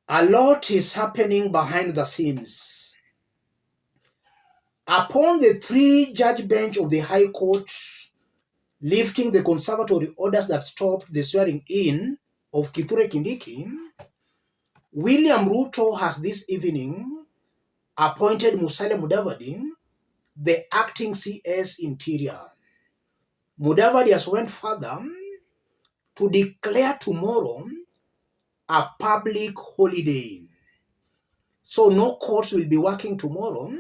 A lot is happening behind the scenes. Upon the three-judge bench of the High Court lifting the conservatory orders that stopped the swearing in of Kithure Kindiki, William Ruto has this evening appointed Musalia Mudavadi the acting CS Interior. Mudavadi has went further to declare tomorrow a public holiday. So no courts will be working tomorrow.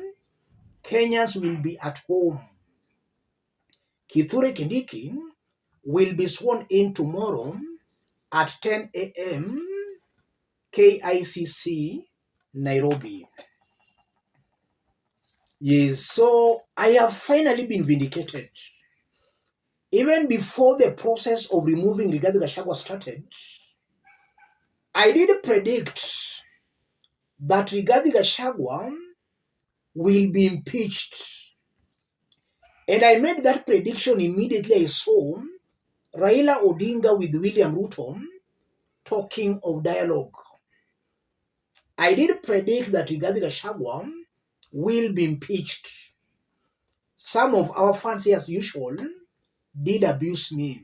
Kenyans will be at home. Kithure Kindiki will be sworn in tomorrow at 10 a.m. KICC, Nairobi. Yes, so I have finally been vindicated. Even before the process of removing Rigathi Gachagua started, I did predict that Rigathi Gachagua will be impeached. And I made that prediction immediately I saw Raila Odinga with William Ruto talking of dialogue. I did predict that Rigathi Gachagua will be impeached. Some of our fans, as usual, did abuse me.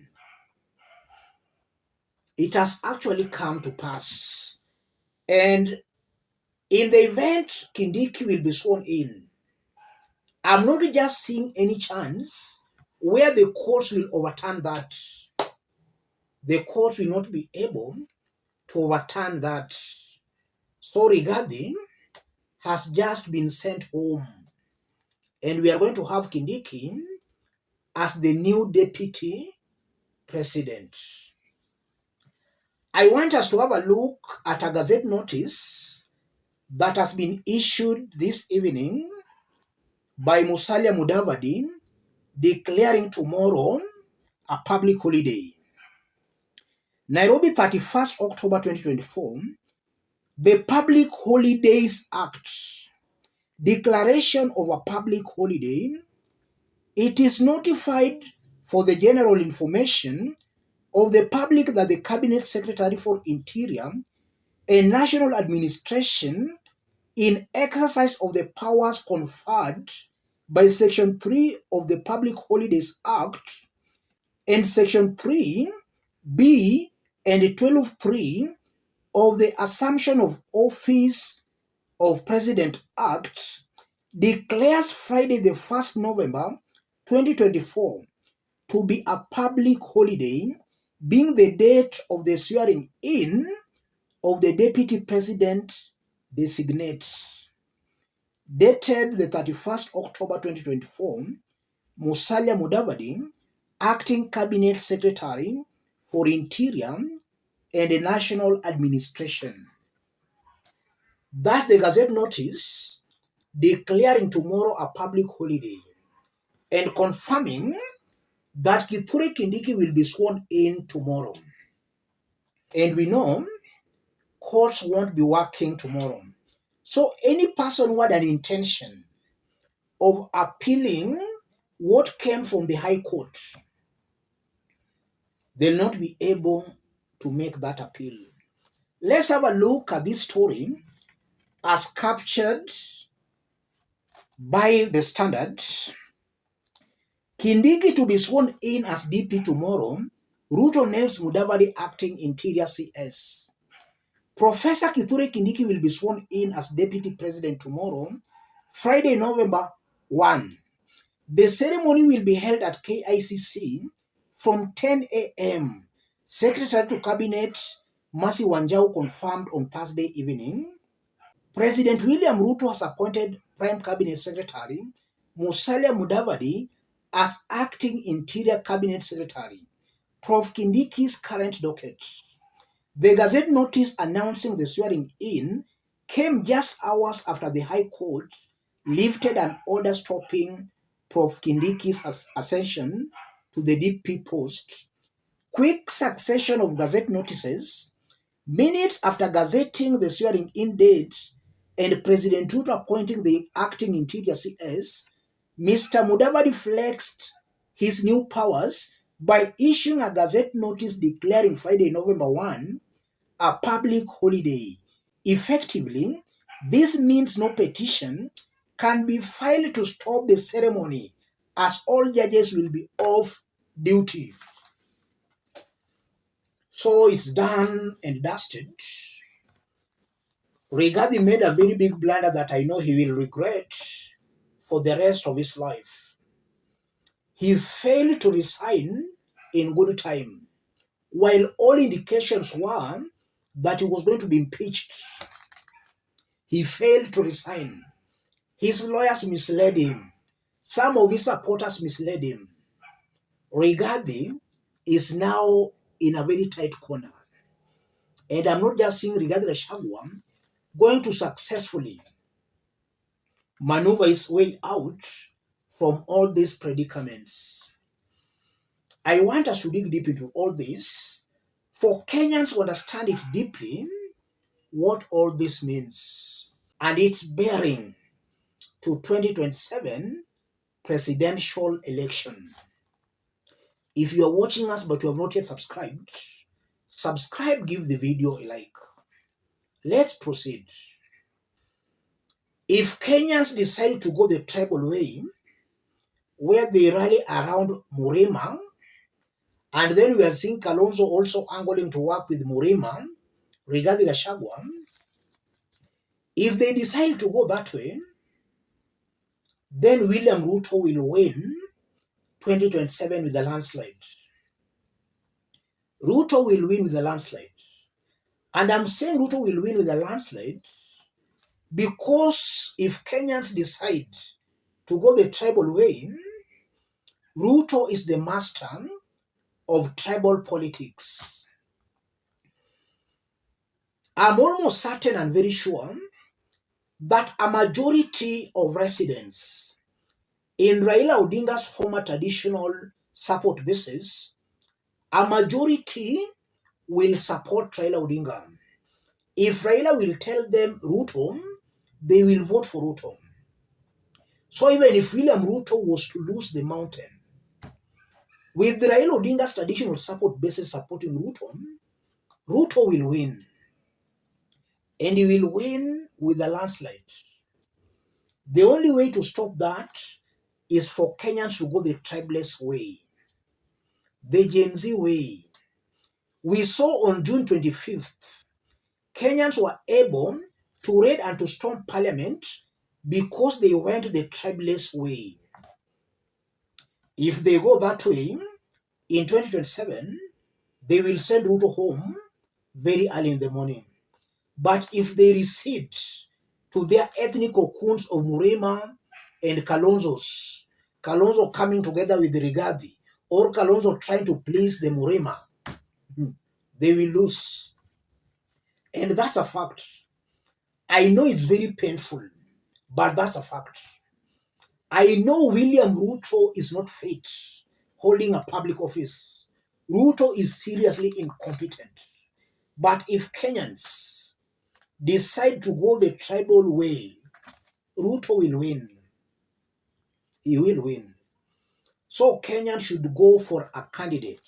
It has actually come to pass. And in the event Kindiki will be sworn in, I'm not just seeing any chance where the courts will overturn that. The courts will not be able to overturn that. So Rigathi has just been sent home. And we are going to have Kindiki as the new deputy president. I want us to have a look at a gazette notice that has been issued this evening by Musalia Mudavadi declaring tomorrow a public holiday. Nairobi, 31st October 2024, the Public Holidays Act, declaration of a public holiday. It is notified for the general information of the public that the Cabinet Secretary for Interior and National Administration, in exercise of the powers conferred by Section 3 of the Public Holidays Act and Section 3B and 12.3 of the Assumption of Office of President Act, declares Friday the 1st November 2024 to be a public holiday, being the date of the swearing in of the Deputy President designate. Dated the 31st October 2024, Musalia Mudavadi, Acting Cabinet Secretary for Interior and National Administration. Thus the Gazette notice declaring tomorrow a public holiday and confirming that Kithure Kindiki will be sworn in tomorrow. And we know courts won't be working tomorrow. So any person who had an intention of appealing what came from the High Court, they'll not be able to make that appeal. Let's have a look at this story as captured by the Standard. Kindiki to be sworn in as DP tomorrow. Ruto names Mudavadi acting Interior CS. Professor Kithure Kindiki will be sworn in as Deputy President tomorrow, Friday, November 1. The ceremony will be held at KICC from 10 a.m. Secretary to Cabinet Mercy Wanjau confirmed on Thursday evening. President William Ruto has appointed Prime Cabinet Secretary Musalia Mudavadi as Acting Interior Cabinet Secretary. Prof. Kindiki's current docket. The Gazette notice announcing the swearing in came just hours after the High Court lifted an order stopping Prof. Kindiki's ascension to the DP post. Quick succession of Gazette notices, minutes after gazetting the swearing in date and President Ruto appointing the acting Interior CS, Mr. Mudavadi flexed his new powers by issuing a Gazette notice declaring Friday, November 1, a public holiday, Effectively, this means no petition can be filed to stop the ceremony, as all judges will be off duty. So it's done and dusted. Rigathi made a very big blunder that I know he will regret for the rest of his life. He failed to resign in good time, while all indications were that he was going to be impeached. He failed to resign. His lawyers misled him. Some of his supporters misled him. Rigathi is now in a very tight corner. And I'm not just seeing Rigathi Gachagua going to successfully maneuver his way out from all these predicaments. I want us to dig deep into all this for Kenyans to understand it deeply, what all this means, and its bearing to 2027 presidential election. If you are watching us but you have not yet subscribed, subscribe, give the video a like. Let's proceed. If Kenyans decide to go the tribal way, where they rally around Murima, and then we are seeing Kalonzo also angling to work with Murima regarding Gachagua, if they decide to go that way, then William Ruto will win 2027 with a landslide. Ruto will win with a landslide. And I'm saying Ruto will win with a landslide because if Kenyans decide to go the tribal way, Ruto is the master of tribal politics. I'm almost certain and very sure that a majority of residents in Raila Odinga's former traditional support bases, a majority will support Raila Odinga. If Raila will tell them Ruto, they will vote for Ruto. So even if William Ruto was to lose the mountain, with Raila Odinga's traditional support bases supporting Ruto, Ruto will win. And he will win with a landslide. The only way to stop that is for Kenyans to go the tribeless way, the Gen Z way. We saw on June 25th, Kenyans were able to raid and to storm parliament because they went the tribeless way. If they go that way, in 2027, they will send Ruto home very early in the morning. But if they recede to their ethnic cocoons of Murema and Kalonzo's, Kalonzo coming together with the Rigathi, or Kalonzo trying to please the Murema, they will lose. And that's a fact. I know it's very painful, but that's a fact. I know William Ruto is not fit holding a public office. Ruto is seriously incompetent. But if Kenyans decide to go the tribal way, Ruto will win. He will win. So Kenyans should go for a candidate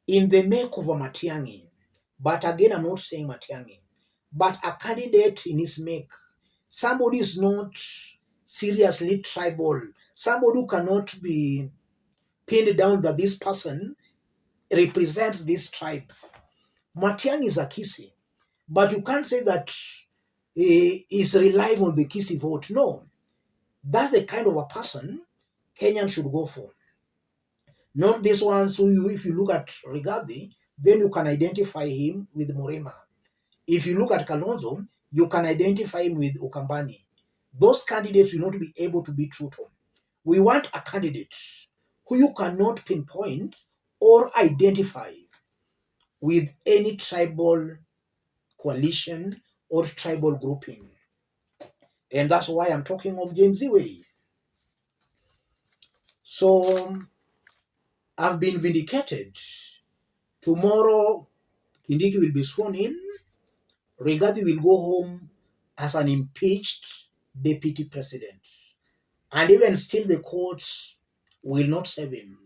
in the make of a Matiang'i. But again, I'm not saying Matiang'i, but a candidate in his make. Somebody is not seriously tribal. Somebody who cannot be pinned down that this person represents this tribe. Matiang'i is a Kisii, but you can't say that he is relying on the Kisii vote. No, that's the kind of a person Kenyans should go for. Not this one, so if you look at Rigathi, then you can identify him with Murema. If you look at Kalonzo, you can identify him with Ukambani. Those candidates will not be able to beat Ruto. We want a candidate who you cannot pinpoint or identify with any tribal coalition or tribal grouping. And that's why I'm talking of Gen Z way. So I've been vindicated. Tomorrow, Kindiki will be sworn in. Rigathi will go home as an impeached deputy president. And even still, the courts will not save him.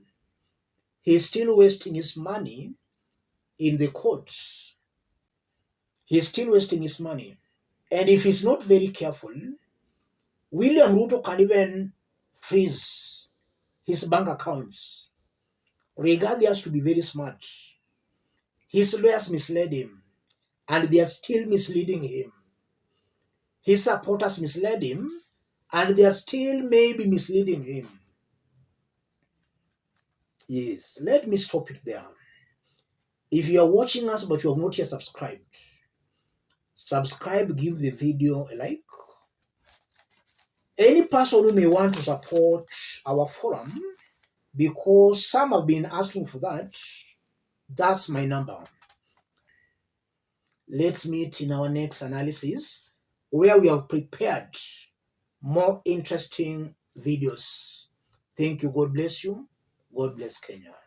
He's still wasting his money in the courts. He's still wasting his money. And if he's not very careful, William Ruto can even freeze his bank accounts. Rigathi has to be very smart. His lawyers misled him, and they are still misleading him. His supporters misled him, and they are still maybe misleading him. Yes, let me stop it there. If you are watching us but you have not yet subscribed, subscribe, give the video a like. Any person who may want to support our forum, because some have been asking for that, that's my number. Let's meet in our next analysis, where we have prepared more interesting videos. Thank you. God bless you. God bless Kenya.